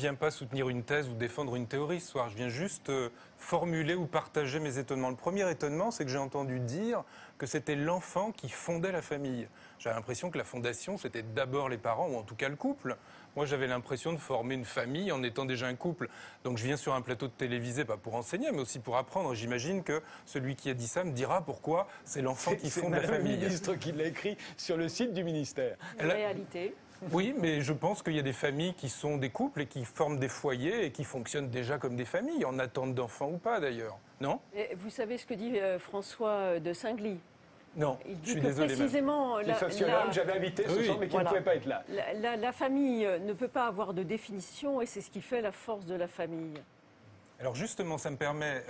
viens pas soutenir une thèse ou défendre une théorie ce soir. Je viens juste formuler ou partager mes étonnements. Le premier étonnement, c'est que j'ai entendu dire que c'était l'enfant qui fondait la famille. J'avais l'impression que la fondation, c'était d'abord les parents, ou en tout cas le couple. Moi, j'avais l'impression de former une famille en étant déjà un couple. Donc, je viens sur un plateau de télévisé, pas pour enseigner, mais aussi pour apprendre. J'imagine que celui qui a dit ça me dira pourquoi c'est l'enfant qui fonde la famille. C'est le ministre qui l'a écrit sur le site du ministère. La réalité. Oui, mais je pense qu'il y a des familles qui sont des couples et qui forment des foyers et qui fonctionnent déjà comme des familles, en attente d'enfants ou pas d'ailleurs. Non ? Et vous savez ce que dit François de Saint-Gly? Non, Il je dit suis que désolé. précisément, Les sociologues, j'avais invité ce soir, mais qui ne pouvait pas être là. La famille ne peut pas avoir de définition et c'est ce qui fait la force de la famille. Alors justement, ça me permet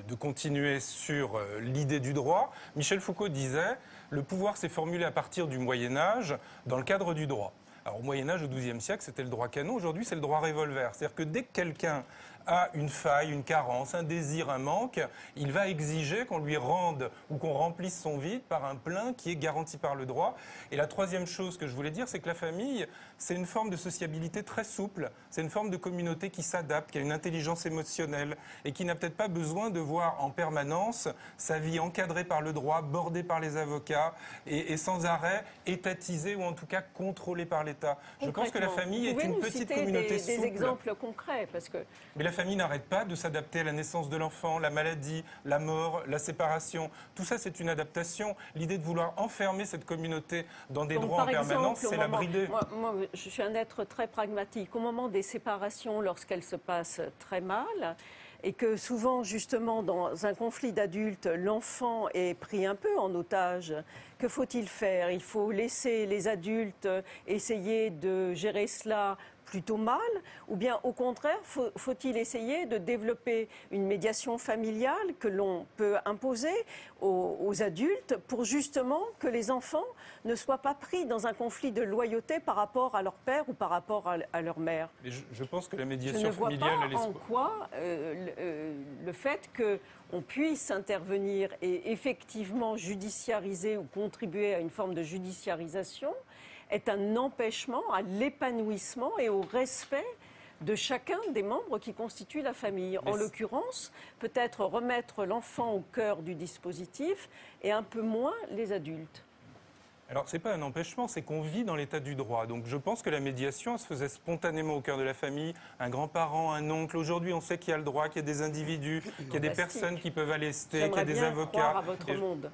de continuer sur l'idée du droit. Michel Foucault disait « Le pouvoir s'est formulé à partir du Moyen-Âge dans le cadre du droit ». Alors au Moyen-Âge, au XIIe siècle, c'était le droit canon. Aujourd'hui, c'est le droit revolver. C'est-à-dire que dès que quelqu'un a une faille, une carence, un désir, un manque, il va exiger qu'on lui rende ou qu'on remplisse son vide par un plein qui est garanti par le droit. Et la troisième chose que je voulais dire, c'est que la famille, c'est une forme de sociabilité très souple. C'est une forme de communauté qui s'adapte, qui a une intelligence émotionnelle et qui n'a peut-être pas besoin de voir en permanence sa vie encadrée par le droit, bordée par les avocats et sans arrêt étatisée ou en tout cas contrôlée par l'État. Je pense que la famille est une petite communauté souple. Des exemples concrets parce que... Mais la famille n'arrête pas de s'adapter à la naissance de l'enfant, la maladie, la mort, la séparation. Tout ça, c'est une adaptation. L'idée de vouloir enfermer cette communauté dans des droits en permanence, c'est la brider. Moi, je suis un être très pragmatique. Au moment des séparations, lorsqu'elles se passent très mal, et que souvent, justement, dans un conflit d'adultes, l'enfant est pris un peu en otage, que faut-il faire? Il faut laisser les adultes essayer de gérer cela plutôt mal, ou bien au contraire, faut-il essayer de développer une médiation familiale que l'on peut imposer aux adultes pour justement que les enfants ne soient pas pris dans un conflit de loyauté par rapport à leur père ou par rapport à leur mère? Mais je pense que la médiation familiale... familiale... Je ne vois pas en quoi le fait qu'on puisse intervenir et effectivement judiciariser ou contribuer à une forme de judiciarisation est un empêchement à l'épanouissement et au respect de chacun des membres qui constituent la famille. En l'occurrence, peut-être remettre l'enfant au cœur du dispositif et un peu moins les adultes. Alors, ce n'est pas un empêchement, c'est qu'on vit dans l'état du droit. Donc, je pense que la médiation, elle se faisait spontanément au cœur de la famille. Un grand-parent, un oncle. Aujourd'hui, on sait qu'il y a le droit, qu'il y a des individus, qu'il y a des personnes qui peuvent aller qu'il y a des avocats. J'aimerais bien croire à votre monde.